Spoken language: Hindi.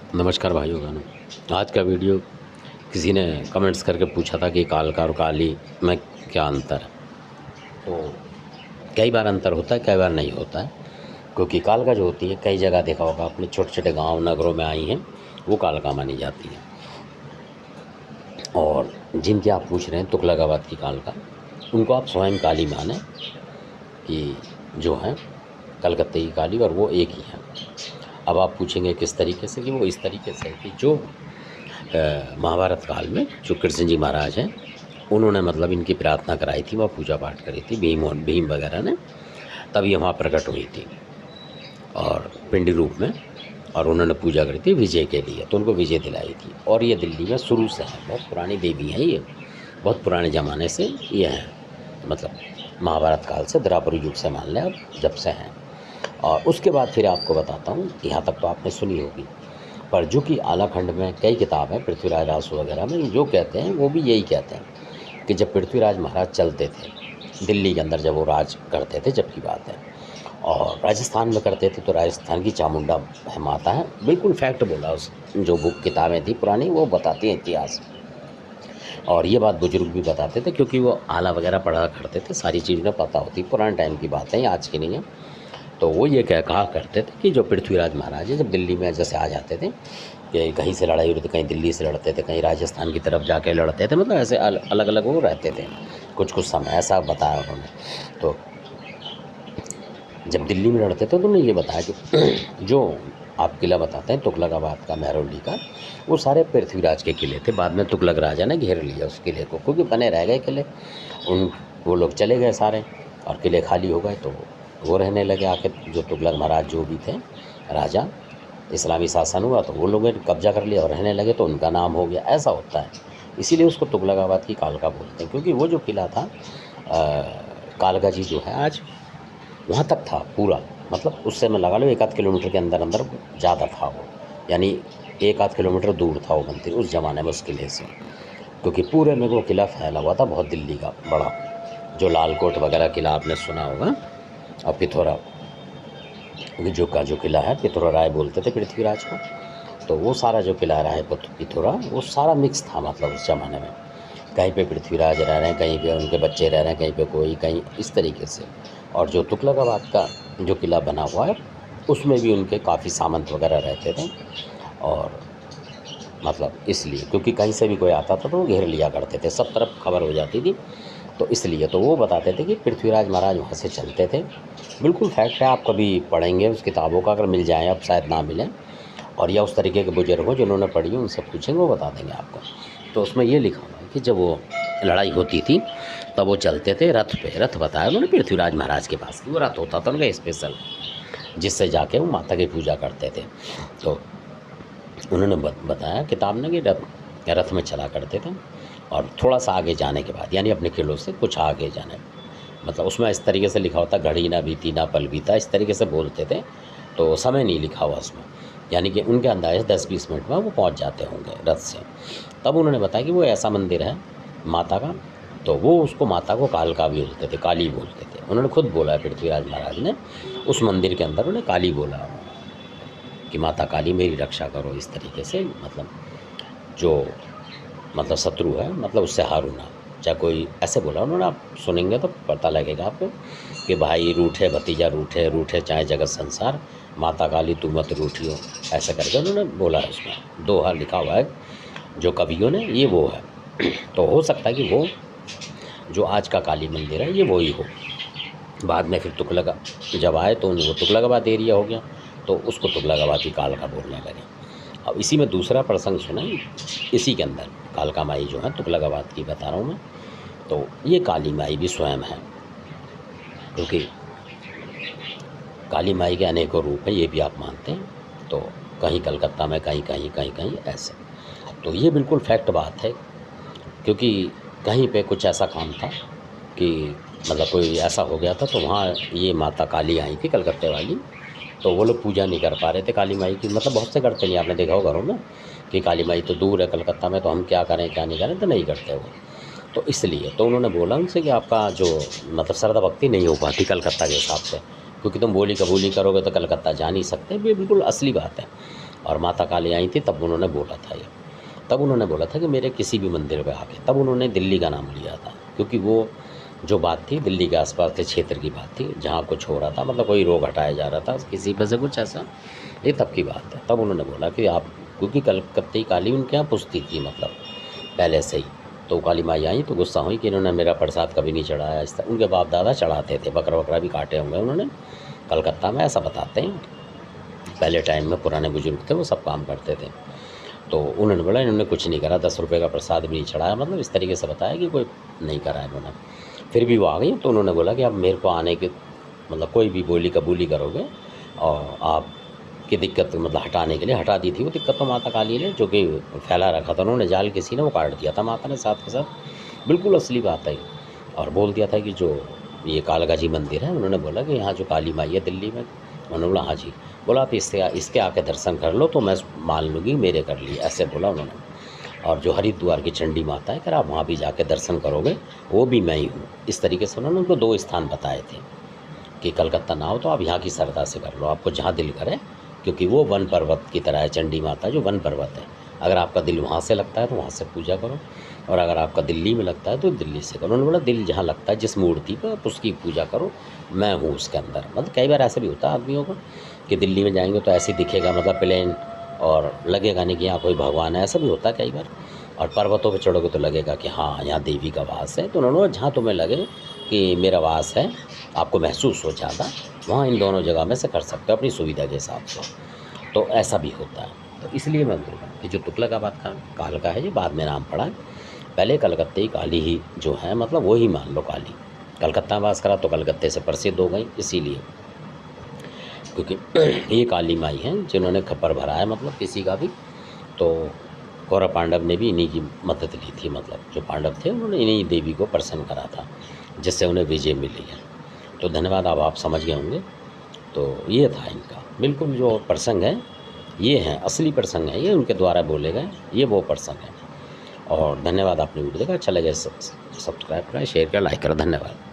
नमस्कार भाइयों बहनों। आज का वीडियो किसी ने कमेंट्स करके पूछा था कि कालका और काली में क्या अंतर है। तो कई बार अंतर होता है, कई बार नहीं होता है, क्योंकि कालका जो होती है कई जगह देखा होगा अपने छोटे छोटे गांव नगरों में आई हैं, वो कालका मानी जाती है। और जिनकी आप पूछ रहे हैं तुगलकाबाद की कालका, उनको आप स्वयं काली माने कि जो है कलकत्ते की काली, और वो एक ही है। अब आप पूछेंगे किस तरीके से, कि वो इस तरीके से कि जो महाभारत काल में जो कृष्ण जी महाराज हैं, उन्होंने मतलब इनकी प्रार्थना कराई थी, वह पूजा पाठ करी थी, भीम वगैरह ने, तब ये वहाँ प्रकट हुई थी और पिंडी रूप में, और उन्होंने पूजा करी थी विजय के लिए, तो उनको विजय दिलाई थी। और ये दिल्ली में शुरू से है, बहुत पुरानी देवी हैं ये, बहुत पुराने ज़माने से ये हैं, मतलब महाभारत काल से, द्वापर युग से मान लें अब, जब से हैं। और उसके बाद फिर आपको बताता हूँ, यहाँ तक तो आपने सुनी होगी, पर जो कि आलाखंड में कई किताब हैं, पृथ्वीराज रासो वगैरह में जो कहते हैं वो भी यही कहते हैं कि जब पृथ्वीराज महाराज चलते थे दिल्ली के अंदर, जब वो राज करते थे, जब की बात है, और राजस्थान में करते थे, तो राजस्थान की चामुंडा है माता है, बिल्कुल फैक्ट बोला। उस जो बुक किताबें थी पुरानी, वो बताती हैं इतिहास, और ये बात बुजुर्ग भी बताते थे, क्योंकि वो आला वगैरह पढ़ा करते थे, सारी चीज़ें पता होती, पुराने टाइम की बात है, आज की नहीं है। तो वो ये कहा करते थे कि जो पृथ्वीराज महाराज है, जब दिल्ली में जैसे आ जाते थे, कि कहीं से लड़ाई हो रही थी, कहीं दिल्ली से लड़ते थे, कहीं राजस्थान की तरफ जाके लड़ते थे, मतलब ऐसे अलग अलग वो रहते थे कुछ कुछ समय, ऐसा बताया उन्होंने। तो जब दिल्ली में लड़ते थे तो उन्होंने ये बताया कि जो आप किला बताते हैं तुगलकाबाद का, महरौली का, वो सारे पृथ्वीराज के किले थे। बाद में तुगलक राजा ने घेर लिया उस किले को, क्योंकि बने रह गए किले, वो लोग चले गए सारे, और किले खाली हो गए, तो वो रहने लगे आके, जो तुगलक महाराज जो भी थे राजा, इस्लामी शासन हुआ तो वो लोगों ने कब्जा कर लिया और रहने लगे, तो उनका नाम हो गया। ऐसा होता है, इसीलिए उसको तुगलकाबाद की कालका बोलते हैं, क्योंकि वो जो किला था कालका जी जो है आज वहाँ तक था पूरा, मतलब उससे मैं लगा लो 1 आध किलोमीटर के अंदर अंदर ज़्यादा था वो, यानी 1 आध किलोमीटर दूर था वो मंदिर उस ज़माने में उस किले से, क्योंकि पूरे में वो किला फैला हुआ था बहुत, दिल्ली का बड़ा, जो लाल कोट वगैरह किला आपने सुना होगा, और पिथौरा जो किला है, पिथौरा राय बोलते थे पृथ्वीराज को, तो वो सारा जो किला रहा है पिथौरा, वो सारा मिक्स था, मतलब उस ज़माने में कहीं पे पृथ्वीराज रह रहे हैं, कहीं पे उनके बच्चे रह रहे हैं, कहीं पे कोई, कहीं इस तरीके से। और जो तुगलकाबाद का जो किला बना हुआ है, उसमें भी उनके काफ़ी सामंत वगैरह रहते थे, और मतलब इसलिए, क्योंकि कहीं से भी कोई आता था तो वो घेर लिया करते थे, सब तरफ खबर हो जाती थी, तो इसलिए तो वो बताते थे कि पृथ्वीराज महाराज वहाँ से चलते थे। बिल्कुल फैक्ट है, आप कभी पढ़ेंगे उस किताबों का, अगर मिल जाएँ, अब शायद ना मिलें, और या उस तरीके के बुजुर्ग हो जिन्होंने पढ़ी हो, उनसे पूछेंगे, वो बता देंगे आपको। तो उसमें ये लिखा हुआ है कि जब वो लड़ाई होती थी तब वो चलते थे रथ पे, रथ बताया उन्होंने पृथ्वीराज महाराज के पास, वो रथ होता था उनका स्पेशल, जिससे जाके वो माता की पूजा करते थे। तो उन्होंने बताया किताब ने कि रथ में चला करते थे, और थोड़ा सा आगे जाने के बाद, यानी अपने किलों से कुछ आगे जाने, मतलब उसमें इस तरीके से लिखा होता, घड़ी ना बीती ना पल बीता, इस तरीके से बोलते थे, तो समय नहीं लिखा हुआ उसमें, यानी कि उनके अंदाजे 10-20 मिनट में वो पहुंच जाते होंगे रथ से। तब उन्होंने बताया कि वो ऐसा मंदिर है माता का, तो वो उसको माता को कालका भी बोलते थे, काली बोलते थे। उन्होंने खुद बोला है पृथ्वीराज महाराज ने, उस मंदिर के अंदर उन्हें काली बोला कि माता काली मेरी रक्षा करो, इस तरीके से, मतलब जो मतलब शत्रु है, मतलब उससे हारू ना, चाहे कोई, ऐसे बोला उन्होंने। आप सुनेंगे तो पता लगेगा आपको कि भाई रूठे भतीजा रूठे, रूठे चाहे जगत संसार, माता काली तू मत रूठियो, ऐसा करके उन्होंने बोला है। उसमें दोहा लिखा हुआ है जो कवियों ने, ये वो है। तो हो सकता है कि वो जो आज का काली मंदिर है ये वो ही हो। बाद में फिर तुगलक जब आए तो वो तुगलकाबाद एरिया हो गया, तो उसको तुगलकाबाद की कालका बोलने लगे। अब इसी में दूसरा प्रसंग सुना, इसी के अंदर कालका माई जो है तुगलकाबाद की बता रहा हूँ मैं, तो ये काली माई भी स्वयं है, क्योंकि काली माई के अनेकों रूप हैं, ये भी आप मानते हैं, तो कहीं कलकत्ता में, कहीं कहीं कहीं कहीं ऐसे। तो ये बिल्कुल फैक्ट बात है, क्योंकि कहीं पे कुछ ऐसा काम था कि मतलब कोई ऐसा हो गया था, तो वहाँ ये माता काली आई थी कलकत्ते वाली, तो वो लोग पूजा नहीं कर पा रहे थे काली माई की, मतलब बहुत से करते नहीं, आपने देखा हो घरों में कि काली माई तो दूर है कलकत्ता में, तो हम क्या करें क्या नहीं करें, तो नहीं करते वो। तो इसलिए तो उन्होंने बोला उनसे कि आपका जो मतलब श्रद्धा भक्ति नहीं हो पाती कलकत्ता के हिसाब से, क्योंकि तुम बोली कबूली करोगे तो कलकत्ता जा नहीं सकते, ये बिल्कुल असली बात है। और माता काली आई थी तब उन्होंने बोला था ये, तब उन्होंने बोला था कि मेरे किसी भी मंदिर पे आके, तब उन्होंने दिल्ली का नाम लिया था, क्योंकि वो जो बात थी दिल्ली के आसपास के क्षेत्र की बात थी, जहाँ कुछ हो रहा था, मतलब कोई रोग हटाया जा रहा था किसी पे से कुछ ऐसा, ये तब की बात है। तब उन्होंने बोला कि आप, क्योंकि कलकत्ते काली उनके यहाँ पुछती थी मतलब पहले से ही, तो काली माई आई तो गुस्सा हुई कि इन्होंने मेरा प्रसाद कभी नहीं चढ़ाया। इस तरह उनके बाप दादा चढ़ाते थे, बकरा वकरा भी काटे होंगे उन्होंने कलकत्ता में, ऐसा बताते हैं। पहले टाइम में पुराने बुजुर्ग थे वो सब काम करते थे। तो उन्होंने बोला इन्होंने कुछ नहीं करा, 10 रुपये का प्रसाद भी नहीं चढ़ाया, मतलब इस तरीके से बताया कि कोई नहीं करा इन्होंने। फिर भी वो आ गई तो उन्होंने बोला कि अब मेरे को आने के मतलब कोई भी बोली कबूली करोगे और आपकी दिक्कत मतलब हटाने के लिए हटा दी थी वो दिक्कत तो माता काली ने, जो कि फैला रखा था उन्होंने जाल किसी ने, वो काट दिया था माता ने साथ के साथ। बिल्कुल असली बात है। और बोल दिया था कि जो ये कालका जी मंदिर है, उन्होंने बोला कि यहाँ जो काली माई है दिल्ली में, उन्होंने बोला हाँ जी, बोला आप इसके आके दर्शन कर लो तो मैं मान लूँगी मेरे कर लिए, ऐसे बोला उन्होंने। और जो हरिद्वार की चंडी माता है, अगर आप वहाँ भी जाके दर्शन करोगे वो भी मैं ही हूँ, इस तरीके से उन्होंने उनको 2 स्थान बताए थे कि कलकत्ता ना हो तो आप यहाँ की श्रद्धा से कर लो, आपको जहाँ दिल करे, क्योंकि वो वन पर्वत की तरह है चंडी माता, जो वन पर्वत है। अगर आपका दिल वहाँ से लगता है तो वहाँ से पूजा करो, और अगर आपका दिल्ली में लगता है तो दिल्ली से करो। उन्होंने बोला दिल जहाँ लगता है जिस मूर्ति पर उसकी पूजा करो, मैं हूँ उसके अंदर। मतलब कई बार ऐसा भी होता है आदमियों को कि दिल्ली में जाएंगे तो ऐसे दिखेगा मतलब प्लेन, और लगेगा नहीं कि यहाँ कोई भगवान है, ऐसा भी होता है कई बार। और पर्वतों पे चढ़ोगे तो लगेगा कि हाँ यहाँ देवी का वास है। तो उन्होंने जहाँ तुम्हें लगे कि मेरा वास है, आपको महसूस हो ज़्यादा, वहाँ इन दोनों जगह में से कर सकते हो अपनी सुविधा के हिसाब से। तो ऐसा भी होता है। तो इसलिए मैं बोलूँगा कि जो तुगलकाबाद का कालका है, जो बाद में नाम पड़ा, पहले कलकत्ते काली ही जो है, मतलब वही मान लो काली, कलकत्ता में वास करा तो कलकत्ते से प्रसिद्ध हो गई, इसीलिए क्योंकि ये काली माई हैं जिन्होंने खप्पर भरा है मतलब किसी का भी। तो कौरव पांडव ने भी इन्हीं की मदद ली थी, मतलब जो पांडव थे उन्होंने इन्हीं देवी को प्रसन्न करा था, जिससे उन्हें विजय मिली है। तो धन्यवाद, अब आप समझ गए होंगे। तो ये था इनका बिल्कुल जो प्रसंग है, ये हैं असली प्रसंग है, ये उनके द्वारा बोले गए, ये वो प्रसंग है। और धन्यवाद, आपने वीडियो देखा, अच्छा लगे सब्सक्राइब करें, शेयर करें, लाइक करें, धन्यवाद।